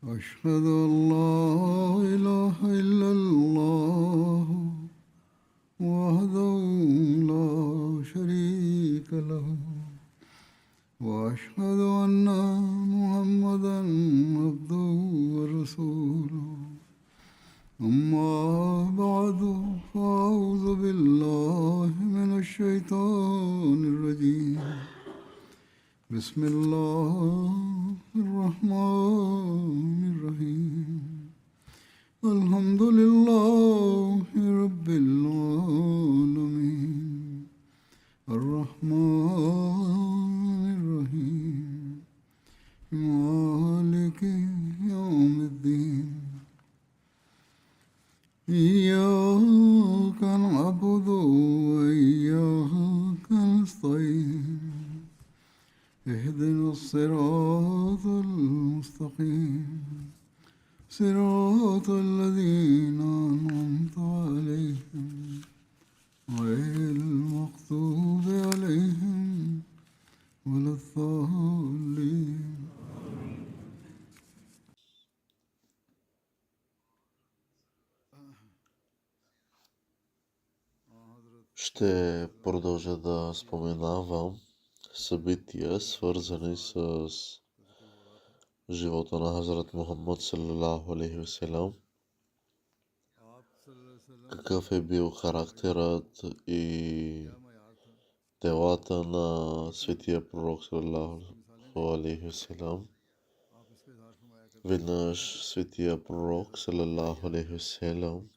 أشهد أن لا إله إلا الله وحده لا شريك له وأشهد أن محمدا عبده ورسوله أما بعد فأعوذ بالله من الشيطان الرجيم بسم الله الرحمن الرحيم الحمد لله رب العالمين الرحمن الرحيم مالك يوم الدين إياك نعبد وإياك نستعين اهدنا الصراط المستقيم صراط الذين أنعمت عليهم غير المغضوب عليهم ولا الضالين. Ще продължа да споменавам събития, свързани с живота на Хазрат Мухаммад саллалаху алейхи васелам. Какъв е бил характерът и делата на светия пророк саллалаху алейхи васелам. Веднъж светия пророк саллалаху алейхи васелам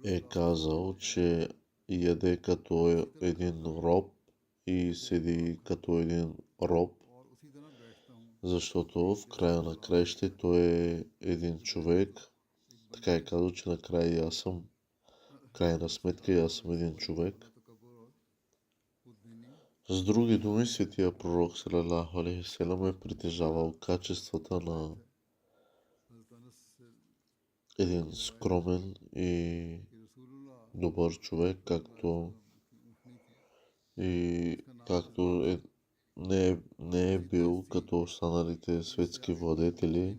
е казал, че яде като един роб и седи като един роб, защото в края на краищата той е един човек. Така е казал, че накрая аз съм, крайна сметка аз съм един човек. С други думи, светия пророк саллалаху алейхи васелам е притежавал качествата на един скромен и добър човек, както не е бил като останалите светски владетели.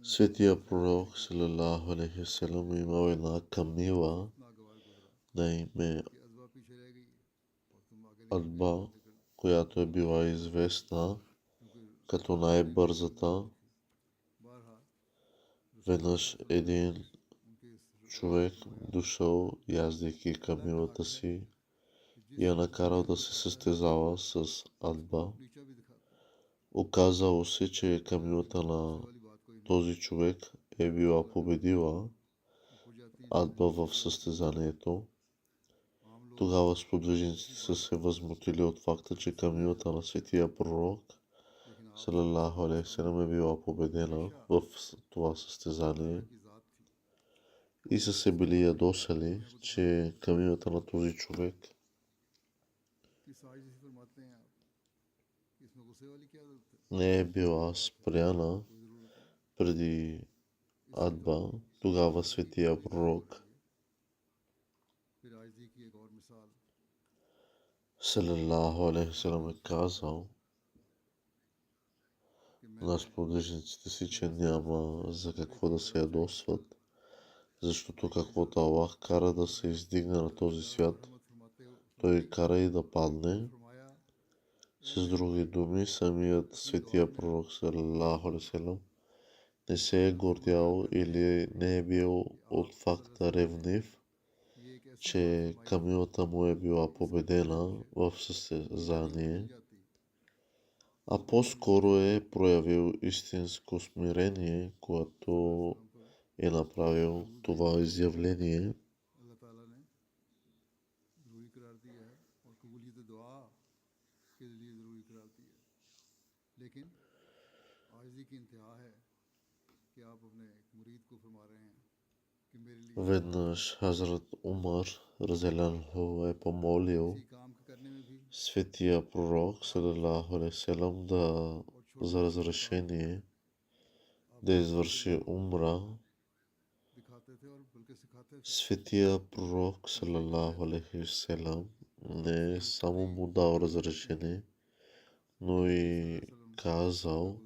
Светия пророк саллалаху алейхи васелам имал една камила на име Адба, която е била известна като най-бързата. Веднъж един човек дошъл, яздейки камилата си, и я накарал да се състезава с Адба. Оказало се, че камилата на този човек е била победила Адба в състезанието. Тогава сподвижниците са се възмутили от факта, че камилата на светия пророк саллалаху алейхи васелам е била победена в това състезание и са се били ядосали, че камилата на този човек не е била спряна преди Адба. Тогава светия пророк саллалаху алейхи васелам е казал на сподвижниците си, че няма за какво да се ядосват, защото каквото Аллах кара да се издигне на този свят, той кара и да падне. С други думи, самият светия пророк саллалаху алейхи васелам не се е гордял или не е бил от факта ревнив, че камилата му е била победена в състезание, а по-скоро е проявил истинско смирение, когато е направил това изявление. Веднъж Хазрат Умар разделянху е помолил светия пророк саллалаху алейхи васелам за разрешение да извърши умра Светия пророк, салалаху алейхи васелам, не е само му дал разрешение, но и казал: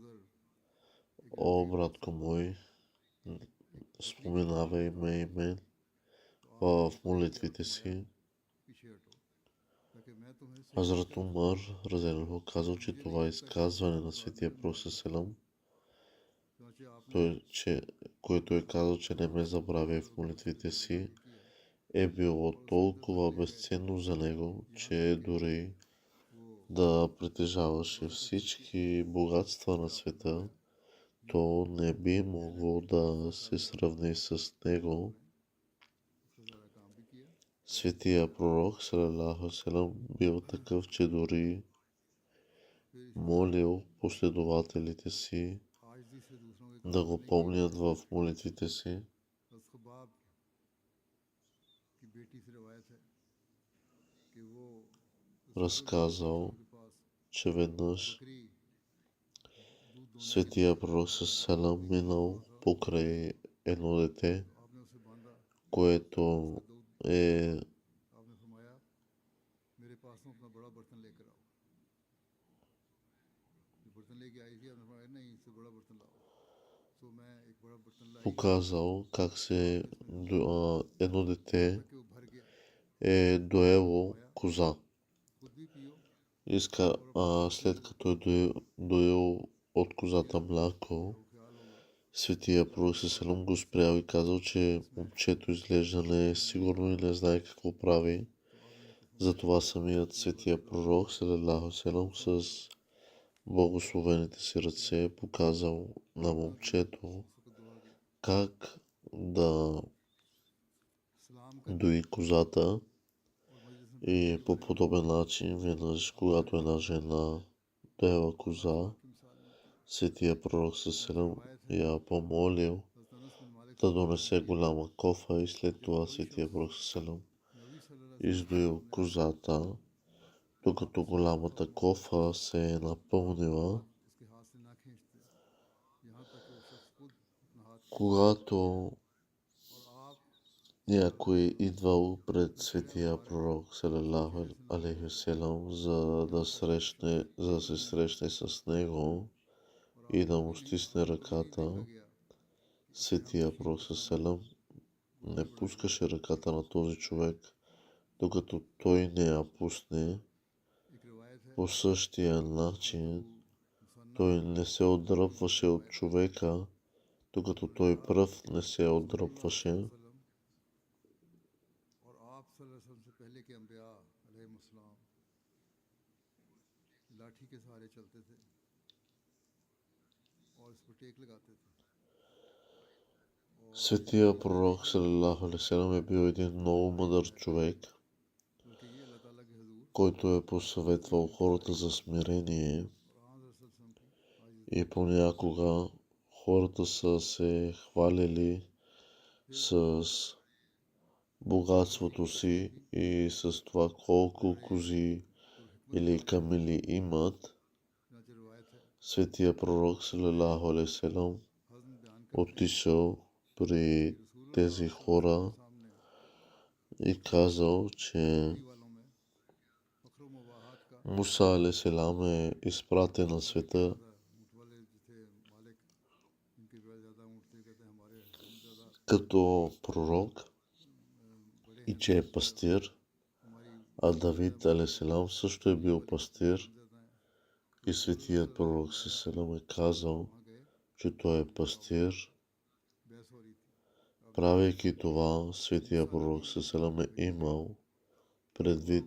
о, братко мой, споменавай ме и мен в молитвите си. Хазрат Умар разделно казал, че това изказване на Светия пророк салалаху който е казал, че не ме забравя в молитвите си, е било толкова безценно за него, че дори да притежаваше всички богатства на света, то не би могло да се сравни с него. Светия пророк, салалаху алейхи бил такъв, че дори молил последователите си да го помнят в молитвите си. Разказал, че веднъж Светия пророк салам минал покрай едно дете, което е показал как се едно дете е доело коза. След като е доел от козата мляко, Светия пророк салам го спрял и казал, че момчето изглежда не е сигурно и не знае какво прави. Затова самият Светия пророк салалаху алейхи с благословените си ръце е показал на момчето как да дои козата, и по подобен начин веднъж, когато една жена доела коза, Светия пророк салам я помолил да донесе голяма кофа и след това Светия пророк салам издоил козата, докато голямата кофа се е напълнила. Когато някой идвал пред Светия пророк салалаху алейхи васелам, за да се срещне с него и да му стисне ръката, Светия пророк салалаху не пускаше ръката на този човек, докато той не я пусне. По същия начин той не се отдръпваше от човека, докато той пръв не се отдръпваше. Светия пророк салалаху алейхи васелам е бил един много мъдър човек, който е посъветвал хората за смирение, и понякога хората са се хвалили с богатството си и с това колко кози или камили имат. Светия пророк салалаху алейхи васелам отишъл при тези хора и казал, че Муса алейхи салам е изпратен на света като пророк и че е пастир, а Давид алейхи салам също е бил пастир, и Светият пророк салам е казал, че той е пастир. Правейки това, Светия пророк салам е имал предвид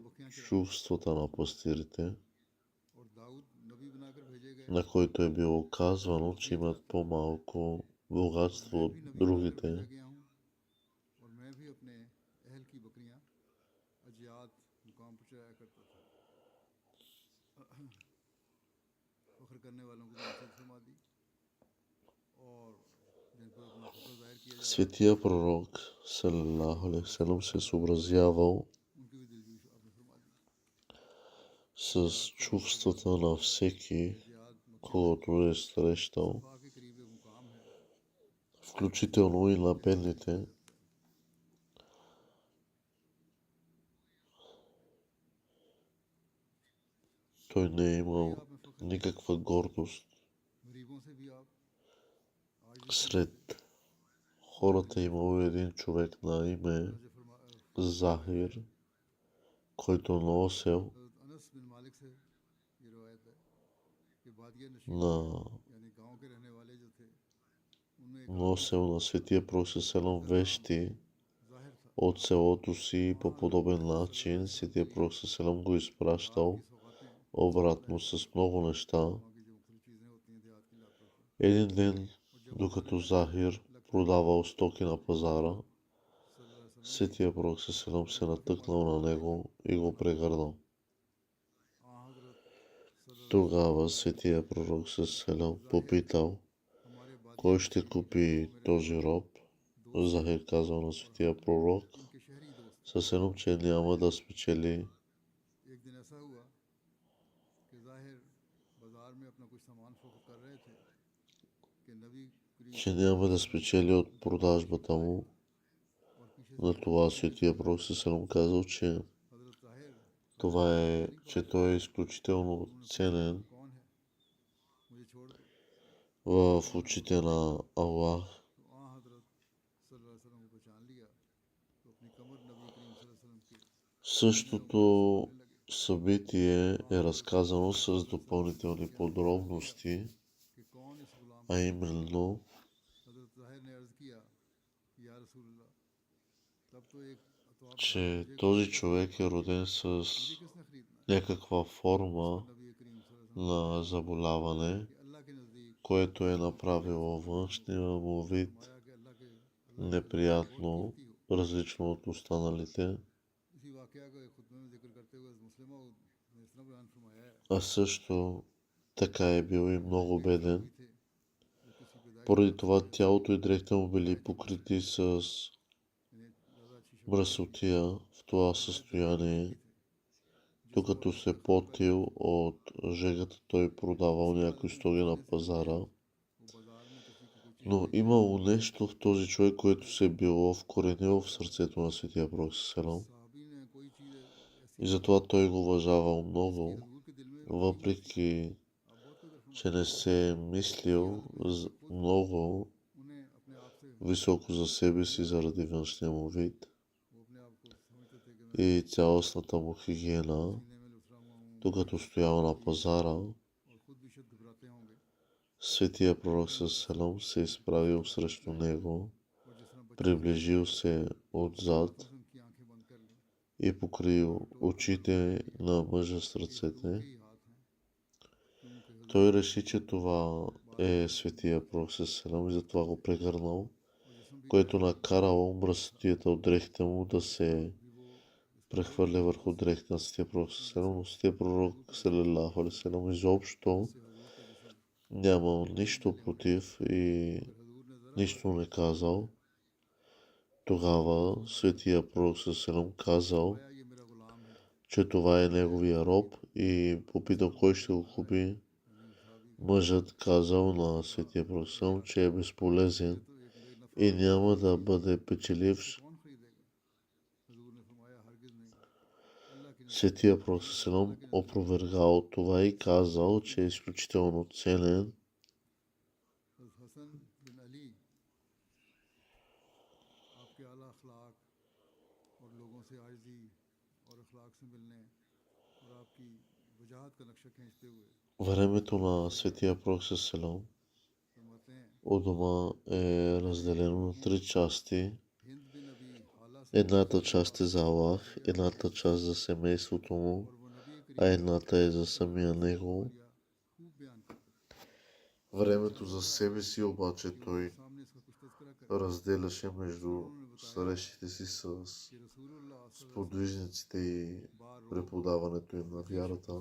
чувствата на пастирите, на които е било казвано, че имат по-малко богатство от другите. Светия пророк салалаху алейхи васелам се съобразявал с чувствата на всеки, когото е срещал, включително и на бедните. Той не е имал никаква гордост. Сред хората е имал един човек на име Захир, който носел на Светия Пророк Селам вещи от селото си и по подобен начин Светия Пророк Селам го изпращал обратно с много неща. Един ден, докато Захир продавал стоки на пазара, Светия Пророк Селам се натъкнал на него и го прегърнал. Тогава Светия Пророк Селам попитал: кой ще купи този роб? Захир казал на Светия Пророк Селам, че няма да спечели от продажбата му. На това Светия Пророк Селам казал, че той е изключително ценен в очите на Аллах. Същото събитие е разказано с допълнителни подробности, а именно, че този човек е роден с някаква форма на заболяване, което е направило външния му вид неприятно, различно от останалите. А също така е бил и много беден. Поради това тялото и дрехта му били покрити с мръсотия. В това състояние, докато се потил от жегата, той продавал някои стоки на пазара. Но имало нещо в този човек, което се било вкоренило в сърцето на Светия Пророк Селам. И затова той го уважавал много, въпреки че не се е мислил много високо за себе си заради външния му вид и цялостната му хигиена. Докато стоял на пазара, Светия Пророк Селам се изправил срещу него, приближил се отзад и покрил очите на мъжа с ръцете. Той реши, че това е Светия Пророк Селам и затова го прегърнал, което накарало мръсотията от дрехите му да се прехвърля върху дрехите на Светия Пророк Селам. Но Светия Пророк Селам изобщо нямал нищо против и нищо не казал. Тогава Светия Пророк Селам казал, че това е неговия роб и попитал кой ще го купи. Мъжът казал на Светия Пророк Селам, че е безполезен и няма да бъде печеливш. Светия Пророк Селам опровергал това и казал, че е изключително ценен. Времето на Светия Пророк Селам у дома е разделено на 3 части. Едната част е за Аллах, едната част за семейството му, а едната е за самия него. Времето за себе си обаче той разделяше между срещите си с сподвижниците и преподаването им на вярата.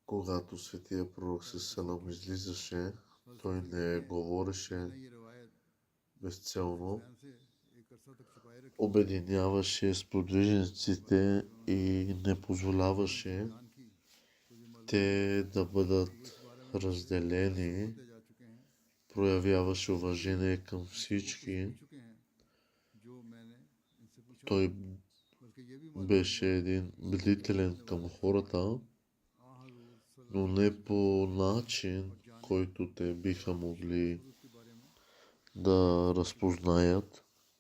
Когато Светия Пророк Селам излизаше, той не говореше безцелно, обединяваше сподвижниците и не позволяваше те да бъдат разделени, होते जा चुके हैं проявяваше уважение към वो всички. पूछ चुके हैं जो मैंने इनसे पूछा था Той बल्कि ये भी मालूम беше един бдителен към хората, आ हजूर но सल्लल्लाहु не по начин, който те биха могли अलैहि के बारे में да разпознаят,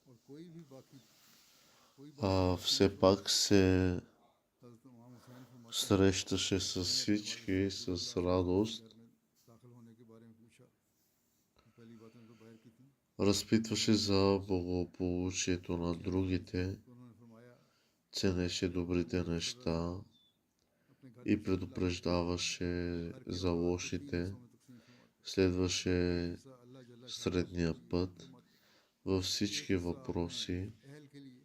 और कोई भी बाकी कोई बात а все пак се हजरत इमाम हुसैन फरमाते हैं срещаше с всички с радост, घर में दाखिल होने के बारे में पूछा पहली बातें तो बाहर की थी разпитваше за благополучието на другите, तो उन्होंने फरमाया ценеше добрите неща अपने घर и предупреждаваше за лошите, हिस्सों में तकसीम फरमाते следваше ऐसा अल्लाह जल्ला средния път във всички हिस्सा въпроси अहल के लिए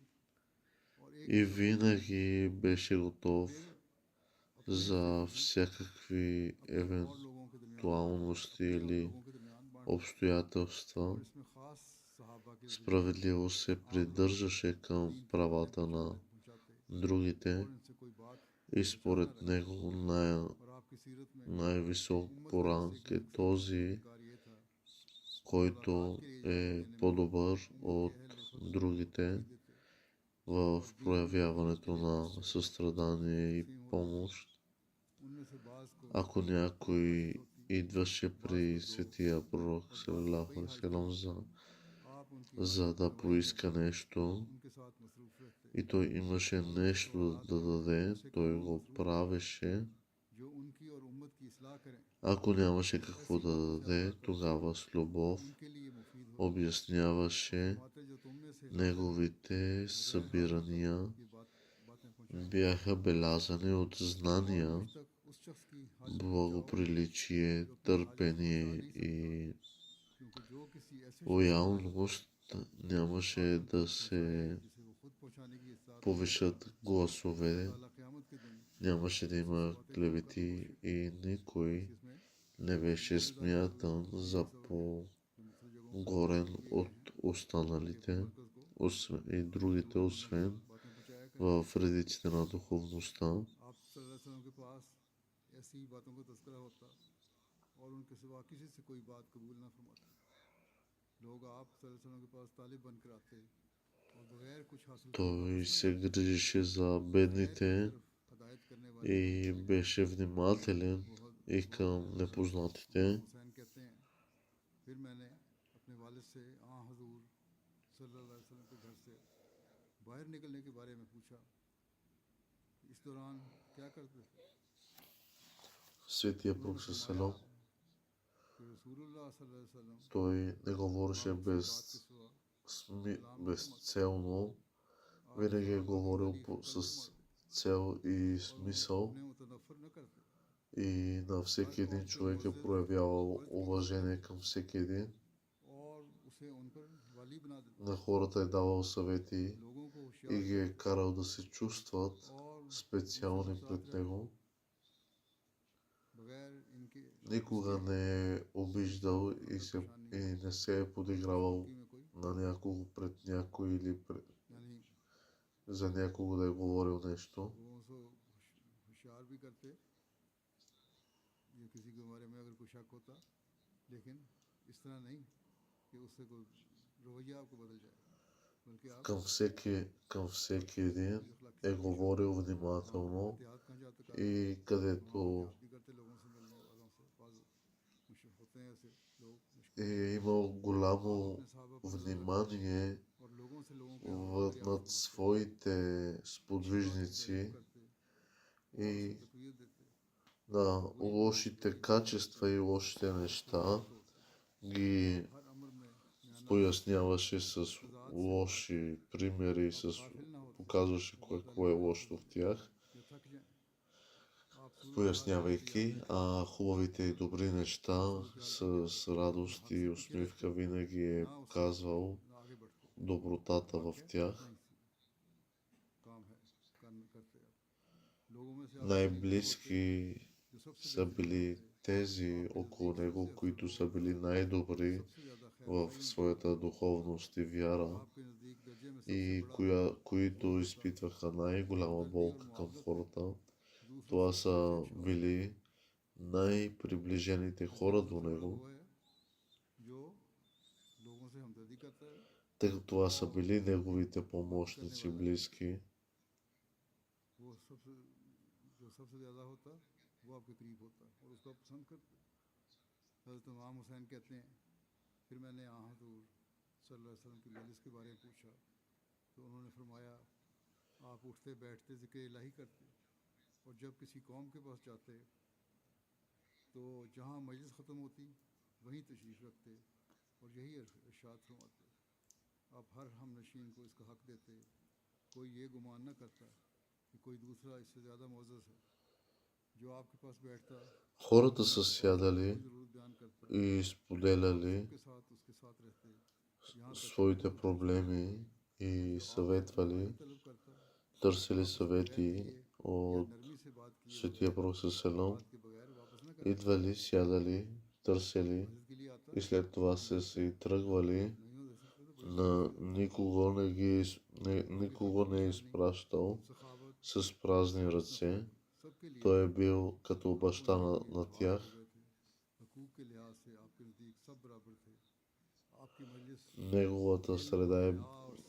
और एक и винаги беше готов за всякакви और लोगों के दरमियान евентуалности или लोगों के दरमियान बांट обстоятелства. और इसमें खास सहाबा के Справедливо се придържаше към правата на पहुंचाते другите और इनसे कोई बात и според него और आपकी सीरत में най-висок по ранг е този, कार ये था който е по-добър от другите в проявяването на състрадание и помощ. उनमें से बाज को Ако някой идваше при светия пророк саллалаху алейхи ва салям आप उनकी за да поиска нещо उनके साथ मसरूफ रहते и той имаше нещо да даде, той го правеше. जो उनकी और उम्मत की इसलाह करें Ако нямаше какво да даде, тогава с любов उनके लिए मुफीद हो обясняваше बातें जो तुम में से неговите събирания. बातें पहुंचाएं Бяха белязани от знания, तक उस शख्स की हाजत благоприличие, търпение и क्योंकि जो किसी ऐसे лоялност. Нямаше да се जिसे वो खुद पहुंचाने की इस्तात повишат гласове, ताला क़यामत के दिन нямаше да има клевети и никой इसमें не беше смятан за по-горен от останалите и другите, освен बातें पहुंचाया करें в редиците на духовността. आप सल्लल्लाहु अलैहि वसल्लम के पास ऐसी ही बातों का तज़किरा होता और उनके सिवा किसी से कोई बात कबूल ना फरमाते लोग आप सल्लल्लाहु अलैहि वसल्लम के पास तालिब बनकर आते और बगैर कुछ हासिल Той се грижеше за бедните हदायत करने वाले и беше внимателен и към непознатите. हुसैन कहते हैं फिर मैंने अपने वालिद से आ हजूर सल्लल्लाहु अलैहि वसल्लम के घर से बाहर निकलने के बारे में पूछा इस दौरान क्या करते थे Светия Пророк салам, कि रसूलुल्लाह सल्लल्लाहु अलैहि वसल्लम той не говореше के सिवा безцелно, винаги е говорил с цел и смисъл उन्हें मुतनफ़र न करते и на всеки един човек е проявявал уважение към всеки един. और उसे उन पर वाली बना देते На хората е давал съвети लोगों को и होशियार ги е карал да се чувстват और специални пред него. बगैर इनके Никога не е обиждал и не се е подигравал में कोई на някого пред някой или यानी за някого да е говорил нещо. लोगों से होशियार भी करते ये किसी के बारे में अगर कोई शक होता लेकिन इस तरह नहीं कि उससे कोई रवैया आपको बदल जाए बल्कि आप Към всеки един е говорил внимателно एहतियात कहाँ जाते и където भी करते लोगों से मिलने वालों से बाज़ मुश्किल होते हैं ऐसे लोग е имал голямо внимание और लोगों से लोगों के над своите сподвижници करते и तकवीर देते на лошите качества и лошите неща ги हर अमर में поясняваше с лоши примери и показваше какво е лошо в тях, या थक जाए आप пояснявайки, а хубавите и добри неща с радост и усмивка винаги е показвал आगे बढ़ते добротата в тях. काम है करते आप लोगों में से Най-близки जो सबसे са били тези около него, които са били най-добри ज़्यादा खैर в своята духовност и вяра आपके नज़दीक दर्जे में и които изпитваха най-голяма болка към хората. Това са били най-приближените хора до него, тъй като това са били неговите помощници близки. حضرت امام حسین کہتے ہیں پھر میں نے آن حضور صلی اللہ علیہ وسلم کی مجلس کے بارے میں پوچھا تو انہوں نے فرمایا آپ اٹھتے بیٹھتے ذکر الہی کرتے اور جب کسی قوم کے پاس جاتے تو جہاں مجلس ختم ہوتی وہیں تشریف رکھتے اور یہی ارشاد فرماتے آپ ہر ہم نشین کو اس کا حق دیتے کوئی یہ گمان نہ کرتا کہ کوئی دوسرا اس سے زیادہ معزز ہے جو آپ کے پاس بیٹھتا Хората са сядали и споделяли своите проблеми и съветвали, търсили съвети от Светия Пророк Селам, идвали, сядали, търсили и след това се си тръгвали. Никого не е изпращал с празни ръце. Той е бил като баща на тях. Неговата среда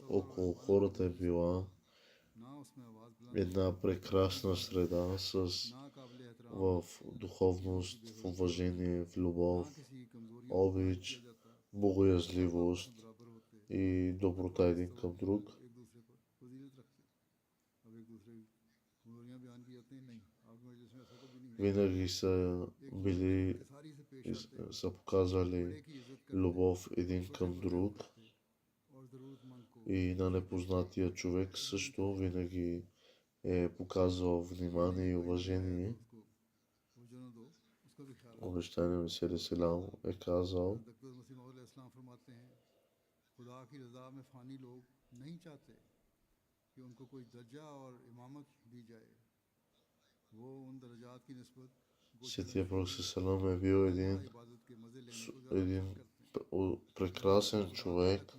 около хората е била една прекрасна среда в духовност, в уважение, в любов, обич, богоязливост и доброта един към друг. Винаги са били и са показвали любов един към друг и на непознатия човек също винаги е показвал внимание и уважение. Обещание Месия Селам е казал: Светия Пророк Селам е бил един прекрасен човек,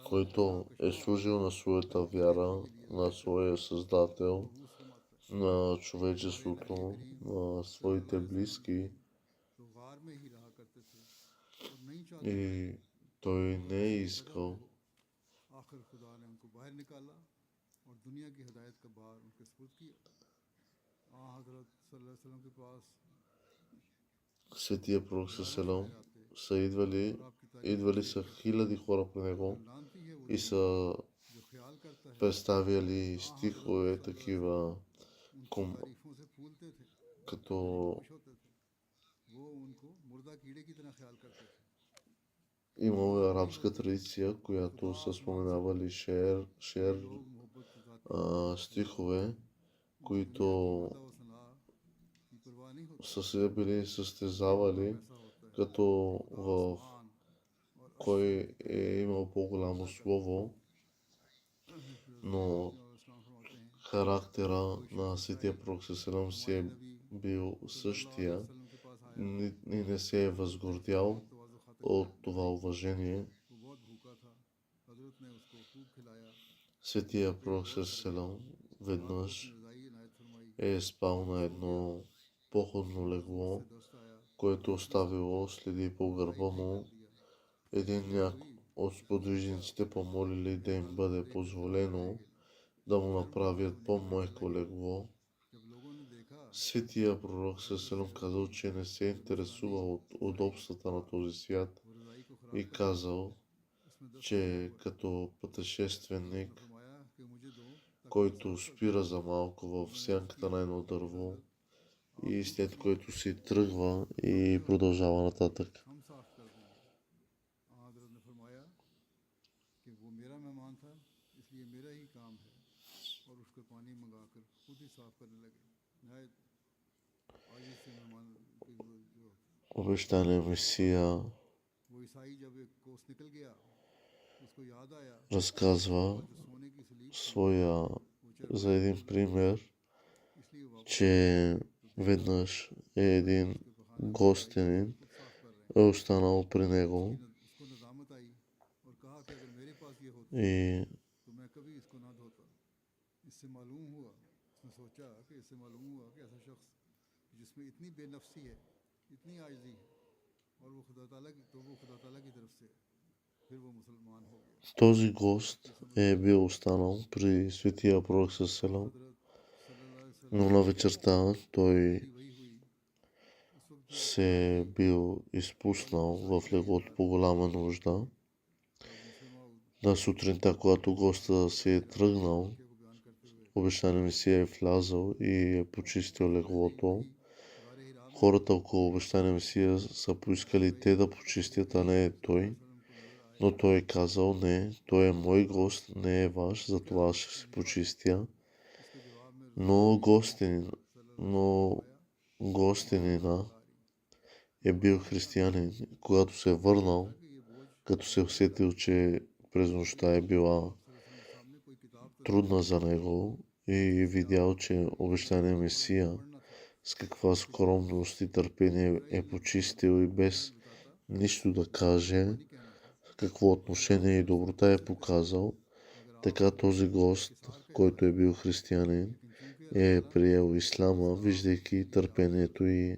който е служил на своята вяра, на своя Създател, на човечеството, на своите близки. И той не е искал Светия Пророк Селам са идвали са хиляди хора при него и са представяли стихове такива, като имало арабска традиция, която са споменавали шер стихове, които са се били състезавали, като в кой е имал по-голямо слово, но характера на Светия Пророк Селам си е бил същия и не се е възгордял от това уважение. Светия Пророк Селам веднъж е спал на едно походно легло, което оставило следи по гърба му. Един от сподвижниците помолили да им бъде позволено да му направят по-меко легло. Светия Пророк Селам казал, че не се интересува от удобствата на този свят и казал, че като пътешественик, който спира за малко в сянката на едно дърво и след което си тръгва и продължава нататък. Обещания Месия разказва за един пример, че веднъж един гостенин е останал при него и जिसमें इतनी बेनफ्सी है, इतनी आजिज़ी है, और वो खुदा ताला की, तो वो खुदा ताला की तरफ से है, फिर वो मुसलमान हो गया। Този гост е бил останал при светия пророк Селам, हजरत सल्लल्लाहु अलैहि но वसल्लम на की вечерта той आखिरी वही हुई, उस वक्त जो се е бил изпуснал в леглото по голяма нужда. मुस्लिम На сутринта, когато госта се е тръгнал, को बयान करते हुए обещания Месия е влязъл и е почистил леглото. गारे हिरा में Хората около обещания Месия са поискали те да почистят, а не той. वसल्लम को नजर आए। Но той е казал, не, той е мой гост, не е ваш, затова аз ще се почистя. इसके जवाब में Но सल्लल्लाहु гостинина е бил християнин. Когато се е върнал, कि ये बोझ като се усетил, че през нощта е била सल्लल्लाहु के सामने कोई किताब तो трудна за него и видял, че обещания Месия पढ़ना था, с каква скромност и търпение е почистил и без нищо да каже, नहीं कहना था, какво отношение и доброта е показал. Така този гост, който е бил християнин, लेकिन चूंकि е приел ислама, виждайки търпението и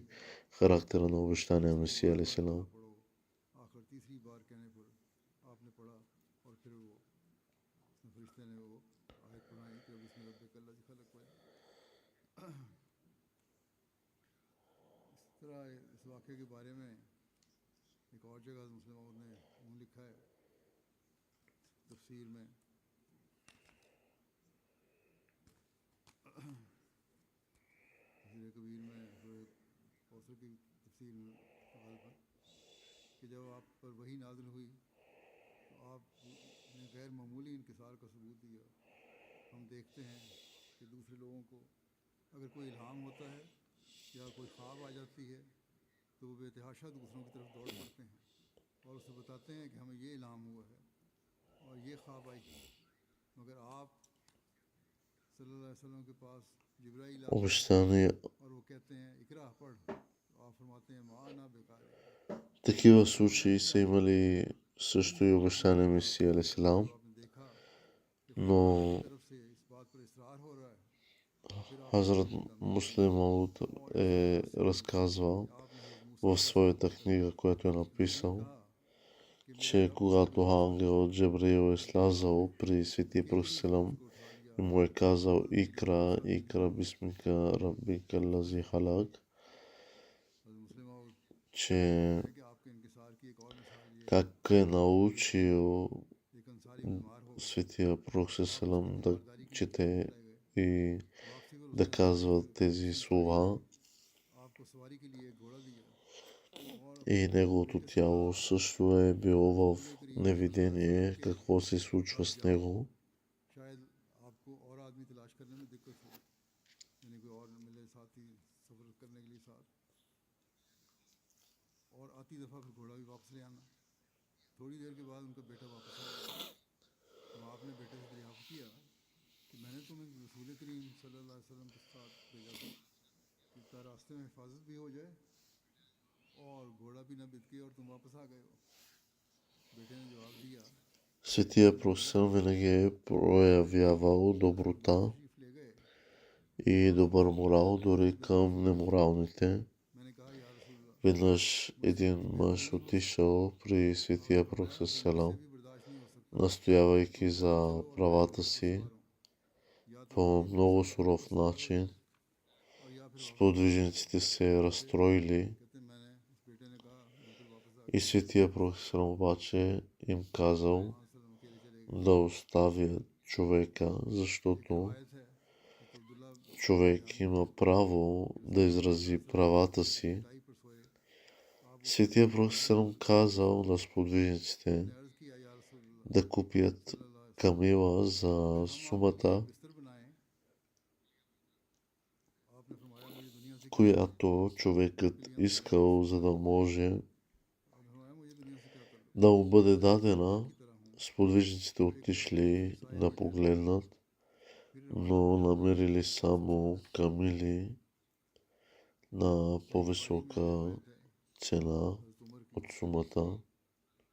характера на обещания Месия алейхиссалам. पढ़ो, आखिर तीसरी बार कहने पर आपने पढ़ा, और फिर वो फरिश्ते ने वो आयत पढ़ाई कि अब इसमें रब्बिक अल्लाज़ी खलक हुआ। इस तरह इस वाक़े के बारे में एक और जगह मुस्लिम ने लिखा है तफसीर में, तफसीर कबीर में कौसर की तफसीर में ग़ालिबन, कि जब आप पर वही नाज़िल हुई तो आपने गैर मामूली इनकिसार का सबूत दिया। हम देखते हैं कि दूसरे लोगों को अगर कोई इल्हाम होता है या कोई ख्वाब आ जाती है तो वो बेतहाशा दूसरों की तरफ दौड़ पड़ते हैं और उसे बताते हैं कि हमें ये इल्हाम हुआ है और ये ख्वाब आई है। मगर आप सल्लल्लाहु अलैहि वसल्लम के पास जिब्राइल आते हैं Обещания, और वो कहते हैं इकरा पढ़, तो आप फरमाते हैं माना बेकार है। такива случаи са имали също и обещания Месия алейхиссалам, तो आपने देखा कि но तरफ से इस बात पर इसरार हो रहा है, फिर आप Хазрат Муслим Мауд е разказвал в своята книга, която е написал, че когато ангел Джабраил е слязал при светия пророк Селам и му е казал Икра бисмика раббика лази халак, че कि आपके इनकिसार की एक और मिसाल ये как е научил एक अंसारी बीमार हो светия пророк Селам да чете и वापसी पर да казва тези слова आपको सवारी के लिए एक घोड़ा दिया और и неговото тяло също е било в невидение какво се случва с него. शायद आपको और आदमी तलाश करने में दिक्कत हो, यानी कोई और मिले साथी सफर करने के लिए साथ, और आती दफ़ा फिर घोड़ा भी वापस ले आना। थोड़ी देर के बाद उनका बेटा वापस आ गया, तो आपने बेटे से दरियाफ्त किया कि मैंने तुम्हें रसूल करीम सल्लल्लाहु अलैहि वसल्लम के साथ भेजा था कि रास्ते में हिफाजत भी हो जाए और घोड़ा भी ना बिके और तुम वापस आ गए हो। बेटे ने जवाब दिया Светия пророк винаги е проявявал доброта तशरीफ ले गए। и добър морал дори към неморалните. मैंने कहा या रसूलल्लाह, Веднъж един мъж отишъл при светия пророк Селам, भी बर्दाश्त नहीं हो सकता, настоявайки за правата си या तो по много суров начин. और या फिर Сподвижниците се разстроили कहते मैंने उस बेटे ने кहा बिल्कुल वापस आ и светия пророк Селам обаче им казал गए, अकेले चले गए। да оставят човека, защото आयत है कि अब्दुल्ला човек има право да изрази правата си. टाई पर सोए। आप Светия пророк Селам казал на сподвижниците ने अर्ज किया या रसूलल्लाह да купят камила за сумата, बिस्तर बनाए। आपने फरमाया मुझे दुनिया से която човекът искал, за да може आपने फरमाया मुझे दुनिया से क्या कर да му бъде дадена. तरह हूँ। Сподвижниците отишли да погледнат, но намерили само камили на по-висока цена от сумата,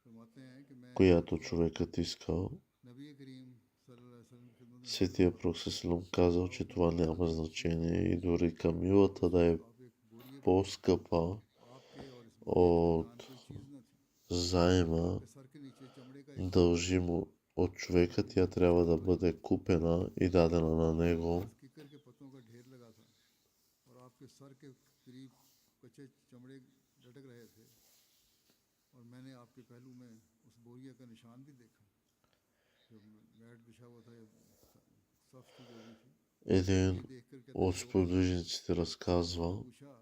फरमाते हैं कि मैं която човекът искал. नबी करीम सल्लल्लाहु अलैहि वसल्लम की खिदमत में Светия пророк Селам казал, че това няма значение и дори камилата да е по-скъпа आपके और इस बुढ़िया के दरमियान от कोई चीज न थी। заема, आपके सर के नीचे चमड़े का एक дължимо от човека, тя трябва да бъде купена и дадена на него. पास किकर के पत्तों का ढेर लगा था और आपके सर के करीब कच्चे चमड़े लटक रहे थे और मैंने आपके पहलू में उस बोरिया का निशान भी देखा जो मैट बिछा हुआ था, ये सफ की बोरी थी। Един ये देखकर कहते от हैं लोग сподвижниците разказва पूछा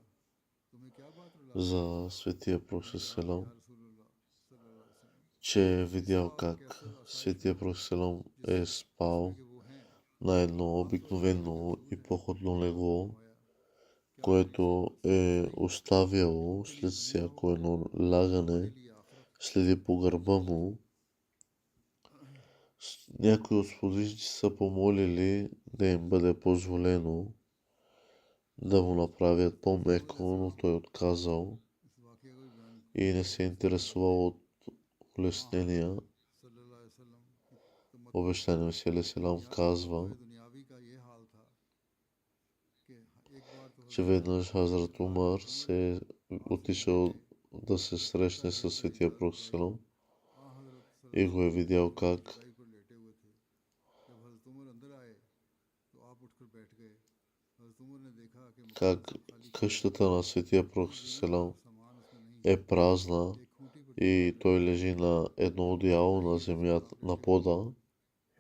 तुम्हें क्या बात रुला за Светия Пророк मैंने कहा Селам, या रसूलुल्लाह सल्लल्लाहु अलैहि वसल्लम че е इस видял साल как कैसर आसाइश Светия में Пророк Селам е जिसमें спал कि वो हैं на едно आप सोचते हैं कि обикновено रसूल и ने походно इनाम легло, फरमाया क्या आप което इसे е नहीं оставяло उनके लिए след दुनिया हो всяко едно और лягане, हमारे लिए आखिरत следи по гърба му. Някои от сподвижниците са помолили да им бъде позволено да му направят по-меко, но той отказал इस वाक़ये को भी बयान и не се интересувал от улеснения. सल्लल्लाहु अलैहि वसल्लम की तमत्तु Обещание Месия Селам यानी казва, मत्तुए दुनियावी का ये हाल था कि एक बार तो че веднъж Хазрат Умар се е отишъл да се срещне със Светия Пророк Селам हज़रत и го е видял как, रज़ाई पर लेटे हुए थे। जब हज़रत उमर अंदर आए तो आप उठकर बैठ गए। हज़रत उमर ने देखा कि मकान как सब खाली къщата на Светия Пророк कोई ज़ीनत Селам और सामान उसमें नहीं е празна एक खूंटी पर и तलवार той लटकी лежи на едно одеяло на земята, на пода,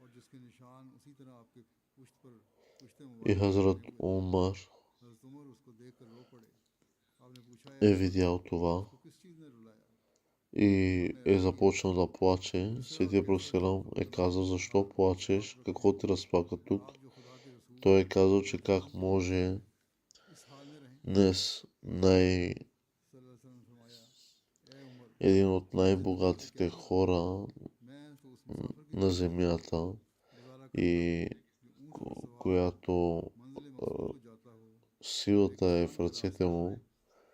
और जिसके निशान उसी तरह आपके पुश्त पर पुश्ते и मुबारक पर Хазрат बने हुए थे। Умар हज़रत उमर उसको देखकर रो पड़े। आपने पूछा е या रसूल видял अल्लाह това उसको किस चीज़ ने रुलाया? и उमर ने е अर्ज़ किया започнал да плаче. दूसरा और Светия Пророк कैसर का Селам हुक्म е था казал, कि защо आप плачеш, औकात какво रखें ти разплака और тук. आप जो खुदा के रसूल Той е казал, че सल्लल्लाहु अलैहि как वसल्लम के може इस हाल में रहें। днес सल्लल्लाहु अलैहि वसल्लम ने फरमाया ए उमर един от मुझे दुनिया से क्या най-богатите लेना, хора मैं तो उस मुसाफिर की на तरह земята गुजारा и करता हूँ जो ऊँट पर सवार която मंजिल मकसूद को जाता हो, силата е रेगिस्तान в का ръцете रास्ता му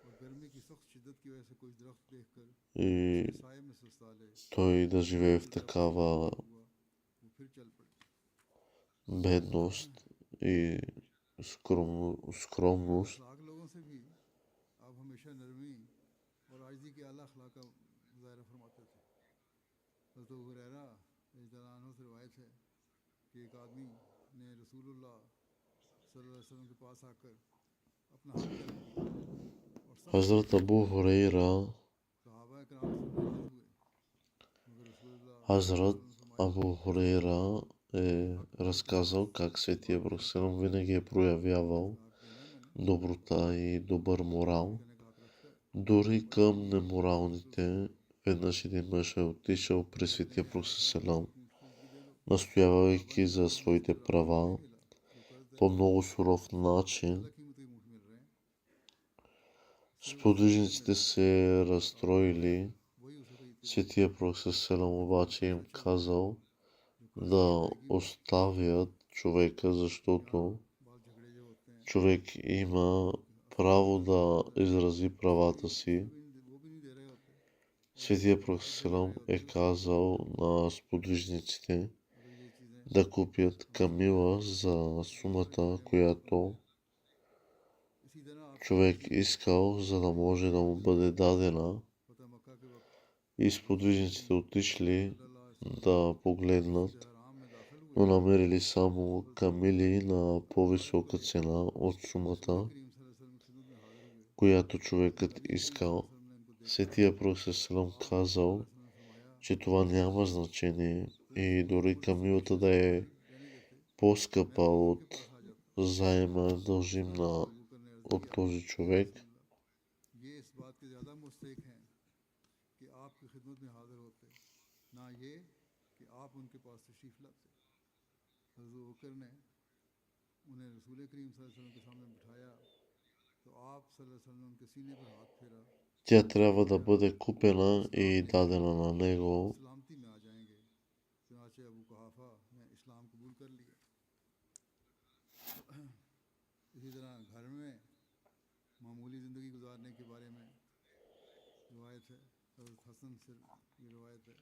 और गर्मी की सख्त शिद्दत की वजह से कोई दरख्त देखकर и उसके साए में सुस्ता ले। той да живее в फिर जब такава हुआ वो फिर चल पड़े। бедност и скромност. अखलाक लोगों से भी आप हमेशा नरमी और आजिज़ी के आला अखलाक का मुज़ाहरा फरमाते थे। हज़रत अबू हुरैरा रज़ियल्लाहु अन्हु से रिवायत है कि एक आदमी ने रसूलुल्लाह सल्लल्लाहु अलैहि वसल्लम के पास आकर अपना हक तलब किया और सख्त Хазрат शर्तें Абу लगाई। Хурейра, सहाबा कराम इससे नाराज़ हुए मगर रसूलुल्लाह सल्लल्लाहु अलैहि Хазрат वसल्लम ने फरमाया Абу Хурейра е हक तो उसके पास разказал как Светия बात Пророк करने का Селам हक है, винаги е проявявал उसका हक देना है मैंने, доброта и добър बात морал. करने का हक रखता है। Дори फरमाया към तुम रसूल неморалните, веднъж един мъж е отишъл при कहने Светия के Пророк हक था Селам, एक ऊँट खरीद के दे दो। सहाबा настоявайки ने за कहा मुझे своите इसके बराबर ऊँट права नहीं मिला जो कर्ज है, по много суров इससे начин. ज़्यादा कीमती ऊँट मिल रहे हैं। सिर्फ इसलिए कि Сподвижниците मेरे се разстроили. वही उसे खरीद के दे दो। Светия Пророк Селам обаче им सोचा казал जो कर्ज की да अदायगी में оставят човека, यहाँ защото बाल झगड़े जो होते हैं човек има उनके अखलाक право से да होता है, изрази правата си. वो भी नहीं दे रहे होते और Светия जो Пророк कर्ज ले Селам रहे होते е हैं वो भी नहीं казал दे रहे होते। на сподвижниците अगर ये चीज़ें да купят हमारे सामने камила आती за दूसरे के сумата, बारे में बात करते която हैं इसी तरह आपके човек नबी искал, за да може да му бъде дадена. फतेह मक्का के वक्त И जब आपके сподвижниците नबी отишли सल्लल्लाहु अलैहि वसल्लम да मस्जिद погледнат, हराम में दाखिल हुए но намерили само तो हज़रत अबू बकर камили на मुबारक по-висока भाई цена от रसूल сумата, करीम सल्लल्लाहु अलैहि वसल्लम की खिदमत में हाजिर हुए। която हज़रत човекът नबी करीम искал. सल्लल्लाहु अलैहि वसल्लम ने इनको देखा Светия Пророк Селам तो आप казал, सल्लल्लाहु अलैहि वसल्लम ने फरमाया че това няма значение तुम и रसूल дори को रसूल की камилата हैसियत да से е नहीं रहने देते по-скъпа मैं खुद от उनके पास आ जाता। заема дължим हज़रत на अबू बकर ने अर्ज़ от किया този या човек. रसूलल्लाह ये इस बात के ज़्यादा मुस्तहिक हैं कि आपकी खिदमत में हाजिर होते ना ये कि आप उनके पास तशरीफ़ लाते। हज़रत अबू बकर ने उन्हें रसूल करीम सल्लल्लाहु अलैहि वसल्लम के सामने बिठाया तो आप सल्लल्लाहु अलैहि वसल्लम ने उनके सीने पर हाथ फेरा Тя और трябва да फरमाया бъде कупена इस्लाम и ले आओ дадена на आप него. सलामती में आ जाएंगे। चुनाचे अबू कुहाफा ने इस्लाम कबूल कर लिया। इसी तरह घर में मामूली ज़िंदगी गुजारने के बारे में रिवायत है। हज़रत हसन से ये रिवायत है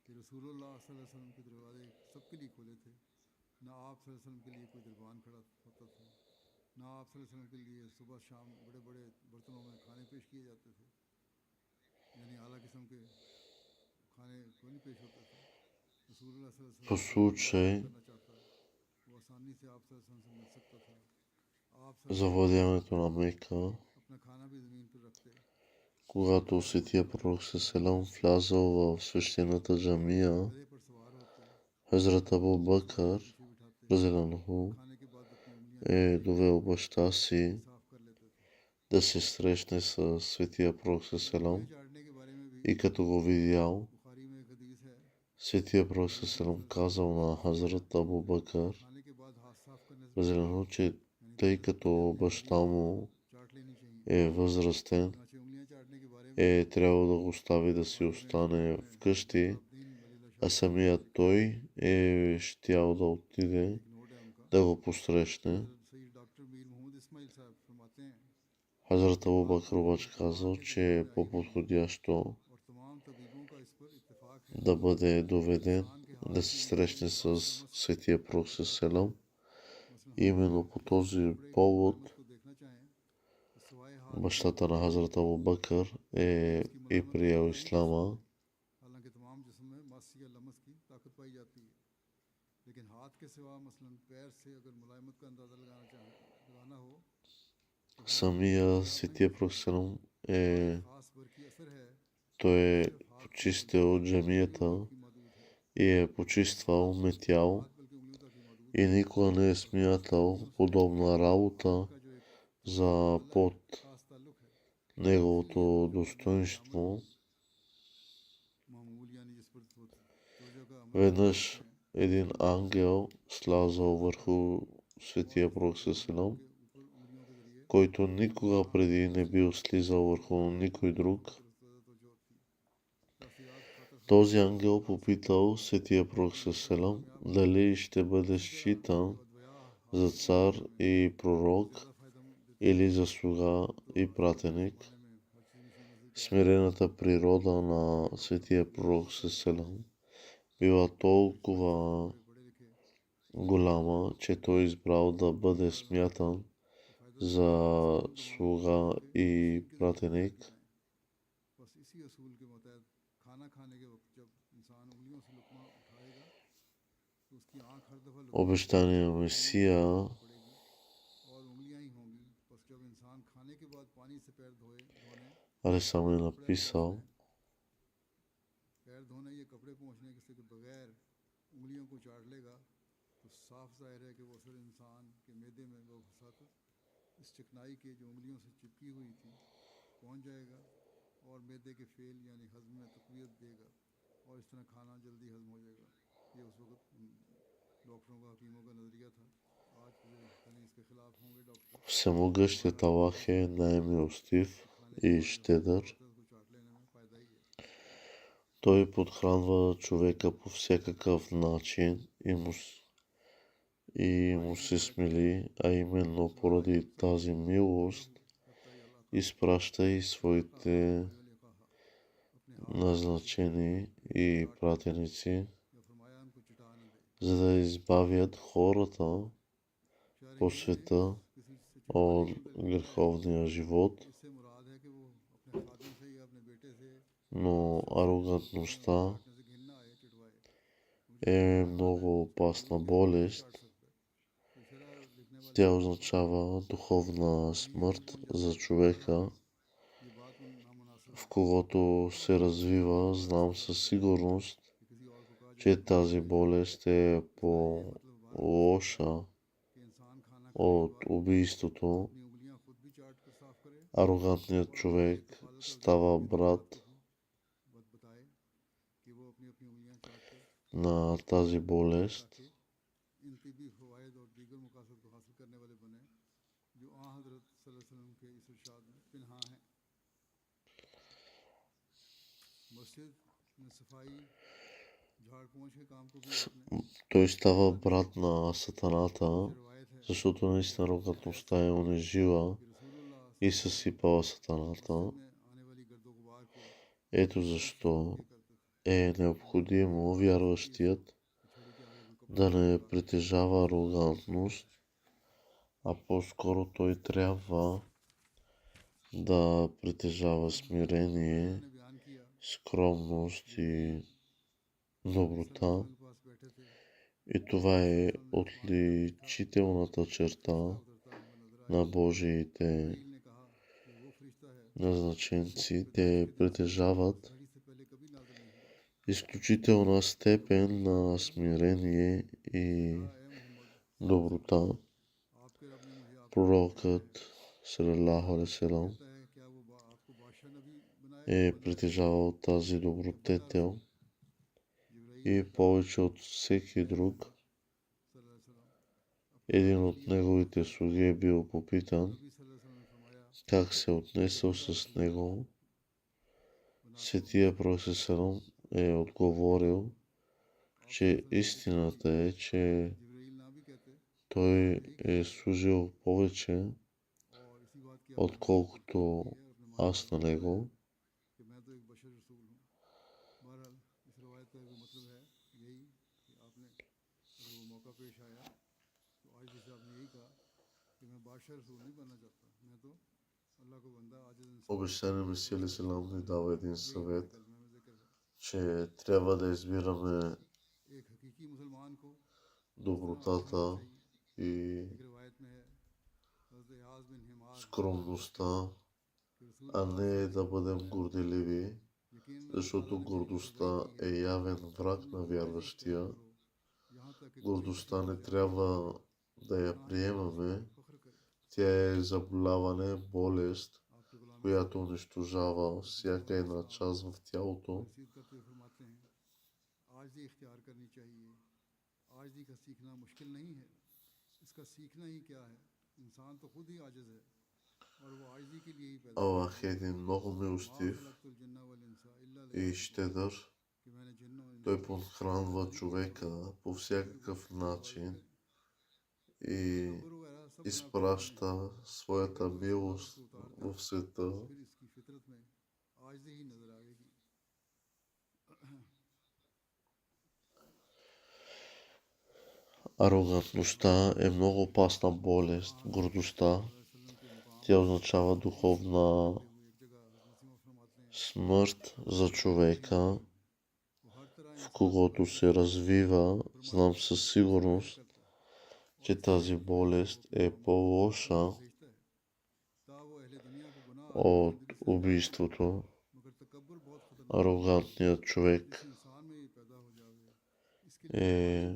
कि रसूलुल्लाह सल्लल्लाहु अलैहि वसल्लम के दरवाजे सबके लिए खोले थे, ना आप सल्लल्लाहु अलैहि वसल्लम के लिए कोई दरबान खड़ा होता था। ना आप सल्लल्लाहु अलैहि वसल्लम के लिए सुबह शाम बड़े बड़े बर्तनों में खाने पेश किए जाते थे, यानी आला किस्म के खाने कोई नहीं पेश होते थे। रसूलुल्लाह सल्लल्लाहु अलैहि По वसल्लम कोई भी बात случай करना चाहता, वो आसानी से आप सल्लल्लाहु अलैहि वसल्लम से मिल सकता था। आप за सल्लल्लाहु अलैहि वसल्लम владяването на Мека, अपना खाना भी ज़मीन पर रखते, когато светия пророк Селам влязъл в свещената джамия, गधे पर सवार होते, Хазрат Абу Бакър पीछे बिठाते, Разиянху खाने के बाद अपनी उंगलियां е довел баща си साफ कर लेते थे। да се срещне с светия пророк Селам उंगलियां चाटने के बारे में भी и като го видял, बुखारी में एक हदीस है, светия пророк Селам казал на Хазрат Абу Бакър खाने के बाद हाथ साफ करने से पहले Разиянху, че यानी тъй पहले като अपनी баща उंगलियां му चाट लेनी चाहिए। е възрастен, चुनाचे उंगलियां चाटने के बारे में е трябвало да го остави да си बुखारी में остане अपने вкъщи, अब्दीन वलीला а शाह самият той е щял да отиде एक नोट है उनका, да го посрещне. हजरत सईद डॉक्टर मीर मोहम्मद इस्माइल साहब फरमाते हैं, Хазрат Абу बात Бакр कुरान обаче तलाक казал, के че बारे е में आई हुई по-подходящо और तमाम तबीबों का इस पर इत्तेफाक है да бъде доведен, इंसान के हाथ да की се उंगलियों срещне में с खास लमस светия пророк रखा Селам. करें। मसलन हम अगर Именно по किसी този कपड़े की повод मुलायमत को देखना चाहें तो सवाए हाथ के бащата на Хазрат Абу Бакър е उसकी и मुलायमत को приел पूरा नहीं कर ислама. सकते, हालांकि तमाम जिस्म में मस या लमस की ताकत पाई जाती है, लेकिन हाथ के सिवा मसलन पैर से अगर मुलायमत का अंदाज़ा लगाना हो तो वो Самия किताब में светия пророк Селам एक е, खास बरकी असर है той जो е सिर्फ हाथ की почистил उंगलियों джамията तक ही मौजूद है। и е почиствал, метял हाथ बल्कि उंगलियों तक ही मौजूद и है никога не е और खास смятал उंगलियों से подобна हाथ работа का जो एक за अलग под खास ताल्लुक है, неговото इसलिए तोजो का достоинство. मामूल यानी जिस पर तोजो का अमल Веднъж करते हैं, един ангел слязал върху светия пророк Селам, के ऊपर उंगलियों के जरिए който никога преди не бил слизал върху никой друг. तोजो थी। तफसीलात खातर Този ангел попитал светия пророк Селам дали ще бъде считан за цар и пророк ज़्यादा फ़ायदा देती или за слуга и пратеник. है में हर चीज़ में से नज़र Смирената природа на светия пророк Селам била толкова पढ़े लिखे голяма, че той избрал да бъде смятан तो फ़ायदा за слуга и пратеник. बस इसी असूल के मुताबिक खाना खाने के वक्त जब इंसान उंगलियों से लुक़मा उठाएगा तो उसकी आंख हर दफ़ा लुक़मे Обещания Месия पड़ेगी और उंगलियां ही होंगी। बस जब इंसान खाने के बाद पानी से पैर धोने Алисам е कपड़े написал, पहुंचने पैर धोने या कपड़े पहुंचने के बगैर उंगलियों को चाट लेगा तो साफ जाहिर है कि वो असर इंसान के मैदे में वो वसात इस चिकनाई के जो उंगलियों से चिपकी हुई थी पहुंच जाएगा और मैदे के फेल यानी हजम में तकवीत देगा और इस तरह खाना जल्दी हजम हो जाएगा। ये उस वक्त डॉक्टरों का हकीमों का नज़रिया था। आज के इसके खिलाफ होंगे डॉक्टर। всемогъщият Аллах е най-милостив и щедър. को चाट लेने में फ़ायदा ही है। Той подхранва човека по всякакъв начин и му се смили, а именно поради тази милост изпраща и своите назначени и пратеници, за да избавят хората по света от греховния живот. Но арогантността е много опасна болест. Тя означава духовна смърт за човека, в когото се развива. Знам със сигурност, че тази болест е по-лоша от убийството. Арогантният човек става брат на тази болест. Той става брат на сатаната, защото наистина арогантността е унижила и съсипала сатаната. Ето защо е необходимо вярващият да не притежава арогантност, а по-скоро той трябва да притежава смирение, ने बयान किया скромност и доброта. सल्लल्लाहु अलैहि वसल्लम के पास बैठे थे И това е отличителната черта उतरता हुआ नजर आया на Божиите जिब्रील ने कहा कि वो फरिश्ता है назначенци. Те притежават घड़ी से पहले कभी नाज़िल नहीं हुआ изключителна степен на смирение и कहा ए मोहम्मद доброта. आपके रब ने मुझे आपके Пророкът салалаху алейхи ва салям कहता है क्या वो आपको बादशाह नबी बनाए е притежавал тази добродетел जिब्रील и повече от всеки друг. सल्लल्लाहु अलैहि वसल्लम Един от неговите слуги е бил попитан नबी सल्लल्लाहु अलैहि वसल्लम ने फरमाया как се отнесъл с него. Светия Пророк салам е отговорил, че истината е, че जिब्रील ना भी कहते той е служил повече, और इसी बात की отколкото है और अपने аз на него. कि मैं तो एक बशर रसूल हूँ बहरहाल इस रवायत का जो मतलब है यही कि आपने अगर वो मौका पेश आया तो आज जैसे आपने यही कहा कि मैं बादशाह रसूल नहीं बनना चाहता मैं तो अल्लाह को बंदा आज इंसान Обещания Месия алейхи салам ни дава един съвет, कलमे में जिक्र है че трябва да избираме एक हकीकी मुसलमान को добротата и एक रिवायत में है हज़रत याज़ बिन हिमार скромността, कि रसूल а не да бъдем горделиви, यकीन защото гордостта е явен враг на вярващия. यहाँ तक कि Гордостта не трябва да я приемаме. फख्र करे Тя е заболяване, болест, आपके गुलाम която унищожава всяка една част в тялото. रसीद करते हुए फरमाते हैं आजिज़ी इख्तियार करनी चाहिए आजिज़ी का सीखना मुश्किल नहीं है इसका सीखना ही क्या है इंसान तो खुद ही आजिज़ है और वो आजिज़ी के लिए ही पैदा Аллах е един много милостив खलक़तुल जिन्ना वल इंसा इल्ला и щедър. कि मैंने जिन्नों और Той подхранва човека по всякакъв начин и इंसानों वगैरह सब изпраща своята милост в света. फिर इसकी फितरत में आजिज़ी ही नजर आएगी Арогантността е много опасна болест. Гордостта, тя означава духовна смърт за човека, в когото се развива. Знам със сигурност, че тази болест е по-лоша от убийството. Арогантният човек е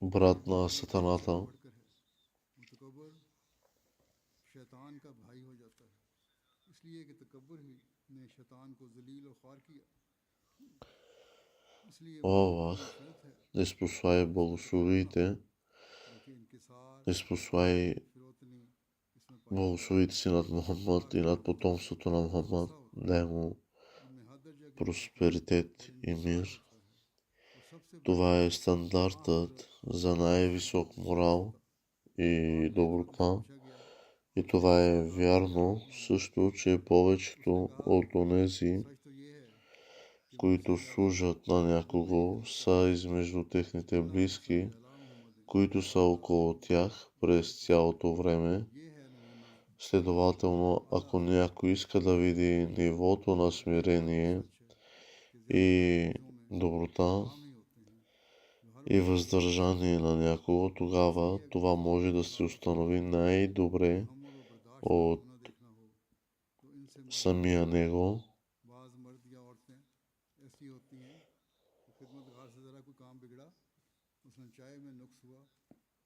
брат на сатаната. शैतान का भाई हो जाता है इसलिए कि तकब्बुर ही ने शैतान को जलील और ख्वार किया इसलिए Аллах, Неспослай благословите, कि इनकिसार Неспослай फिरोतनी इसमें благословите си над Мухаммад и над потомството на Мухаммад. Дай му उनमें हर दर्जा की просперитет и мир. और सबसे Това е стандартът за най-висок морал и доброта. पूछा गया И това е вярно също, че повечето от онези, सच तो ये है които служат на някого, са измежду техните близки, अला मोहम्मद които са около тях през цялото време. ये है नमूना Следователно, ако някой иска да види нивото на смирение и доброта काम ही होते हैं и въздържание на някого, тогава това може да се установи най-добре हम और बर्दाश्त от न देखना हो तो इनसे самия него. बाज मर्द या औरतें ऐसी होती हैं कि खिदमतगार से ज़रा कोई काम बिगड़ा मसलन चाय में नुक्स हुआ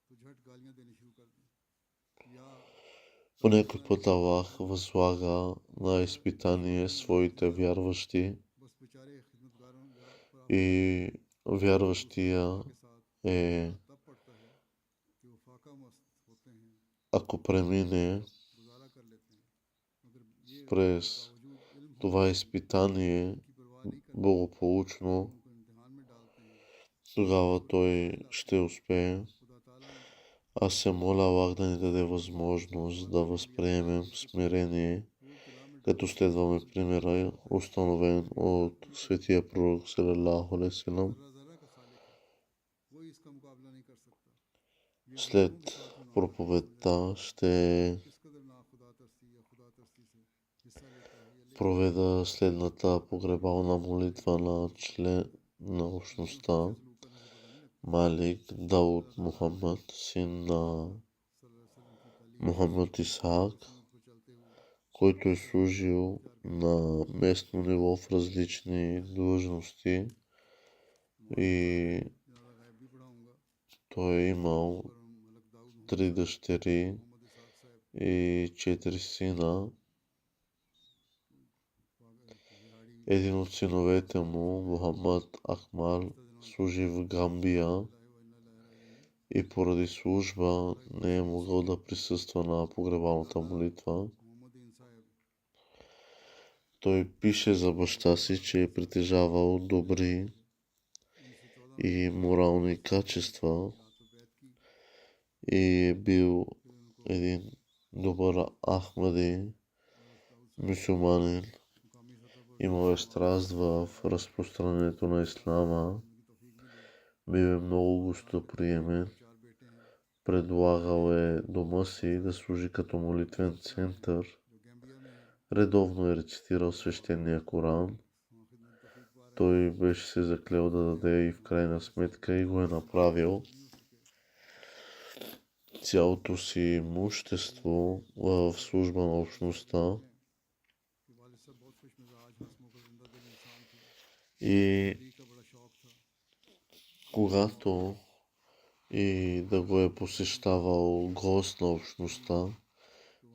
तो झट गालियाँ देनी शुरू कर दी या По някой път Аллах възлага на изпитание своите вярващи बस बेचारे खिदमतगारों पर и вярващия के साथ е, तब पड़ता है कि वो फाका मस्त होते हैं ако премине गुजारा कर लेते हैं मगर ये през बावजूद इल्म това изпитание की परवाह नहीं करते благополучно, उनको इम्तिहान में डालते हैं тогава той ще успее. खुदा ताला Аз се моля Аллах да ни даде възможност да възприемем смирение, सूरत कलाम में като следваме примера, установен от светия пророк салалаху алейхи ва салям. ज़रा ज़रा का खालिक है कोई इसका मुकाबला नहीं कर सकता След проповедта ще किस कदर ना खुदा तरसी या खुदा तरसी से हिस्सा लेता है या проведа следната погребална молитва на член на общността सलूक करने से पता नहीं लगता Малик Дауд Мухаммад, син на वसल्लम की तालीम Мухаммад Исхак, सुन्नत पर चलते हुए който е служил на местно ниво в различни длъжности и जनाजा गायब भी पढ़ाऊंगा той е имал पर मलक दाऊद три дъщери मोहम्मद इसहाक साहब и четири сина. बिहाड़ी Един от синовете му, Мухаммад Акмал, служи в Гамбия и поради служба не е могъл да присъства на погребалната молитва. मोहम्मद इन साहब Той пише за баща си, че е притежавал добри 1914 и морални качества रात पे बैत की и е бил फिर उनको един добър Ахмади, दाऊद साहब мюсюлманин. मुकामी सतह पर Имал е страст в разпространението на ислама, उनकी तौफीक मिली бил е много гостоприемен, 4 बेटे हैं предлагал е дома си да служи като молитвен център, जो गैम्बिया में है редовно е рецитирал свещения Коран. वहाँ खिदमत तौफीक पा रहे Той беше се заклел да даде и в крайна сметка и го е направил. नहीं हो सके Цялото си имущество в служба на общността कि वालिद साहब बहुत खुश मिजाज हंसमुख जिंदा दिल इंसान थे и तहरीक का बड़ा शौक था когато и да го е посещавал гост на общността,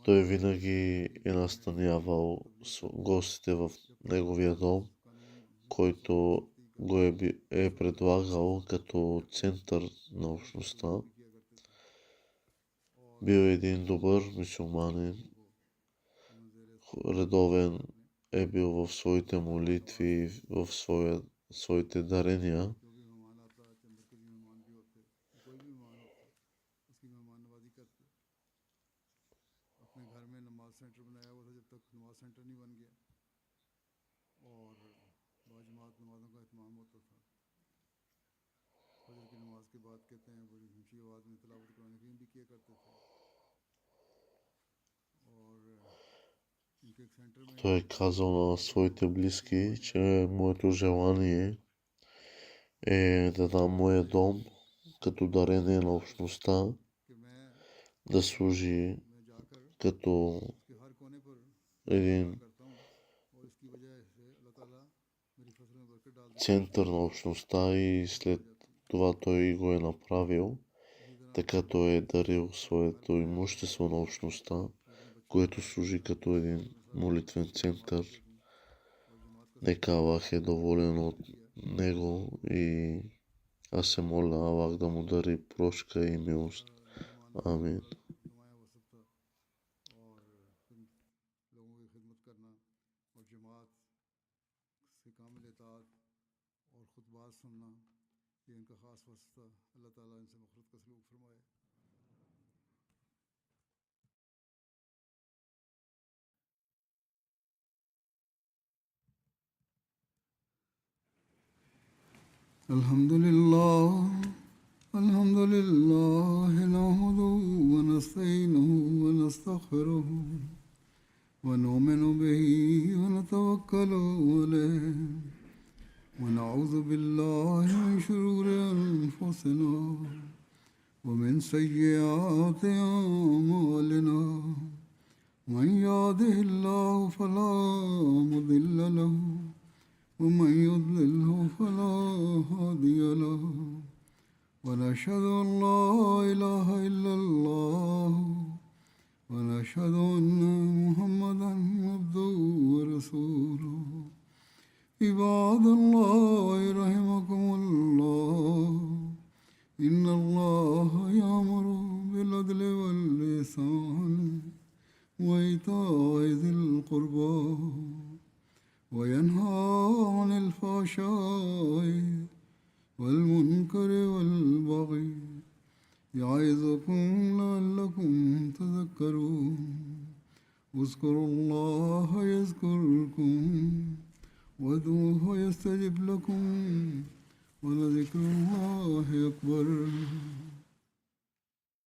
той винаги е настанявал гостите в неговия дом, който го е предлагал като център на общността. किया करते थे Бил един добър мюсюлманин, редовен е бил в своите молитви, в своите дарения. जो भी मेहमान आता चाहे मरकजी मेहमान भी होते कोई भी मेहमान होता उसकी मेहमान नवाजी करते अपने घर में नमाज सेंटर बनाया हुआ था जब तक नमाज सेंटर नहीं बन गया और बाजमात नमाजों का इत्माम होता था फजर की नमाज के बाद कहते हैं बड़ी ऊंची आवाज़ में तिलावत कुरान करीम भी किया करते थे और इनके एक सेंटर में Той е казал на своите близки, че моето желание е да дам моя дом като дарение на общността, कि да служи मैं जाकर като उसके हर कोने पर един करता हूँ और इसकी वजह से अल्लाह ताला मेरी फसल में बरकत डाल देता център на общността и след това той го е направил. है इसी तरह Така той е дарил своето имущество на общността, което служи като един молитвен център. और जमात का Нека Аллах е доволен от него и аз се моля Аллах да му дари прошка и милост. Амин. नुमाया वसत था और फिर लोगों की खिदमत करना और जमात से कामिल इताअत और खुतबात सुनना ये इनका ख़ास वस्त था अल्लाह ताला इनसे मग़फ़िरत का सलूक फरमाए الحمد لله نحمده ونستعينه ونستغفره ونؤمن به ونتوكل عليه ونعوذ بالله من شرور أنفسنا ومن سيئات أعمالنا من يهده الله فلا مضل له ومن يضلله فلا هادي له ونشهد أن لا إله إلا الله ونشهد أن محمدا عبده ورسوله عباد الله رحمكم الله إن الله يأمر بالعدل والإحسان وإيتاء ذي القربى وينهى عن الفحشاء والمنكر والبغي يعظكم لعلكم تذكرون اذكروا الله يذكركم وادعوه يستجب لكم ولذكر الله أكبر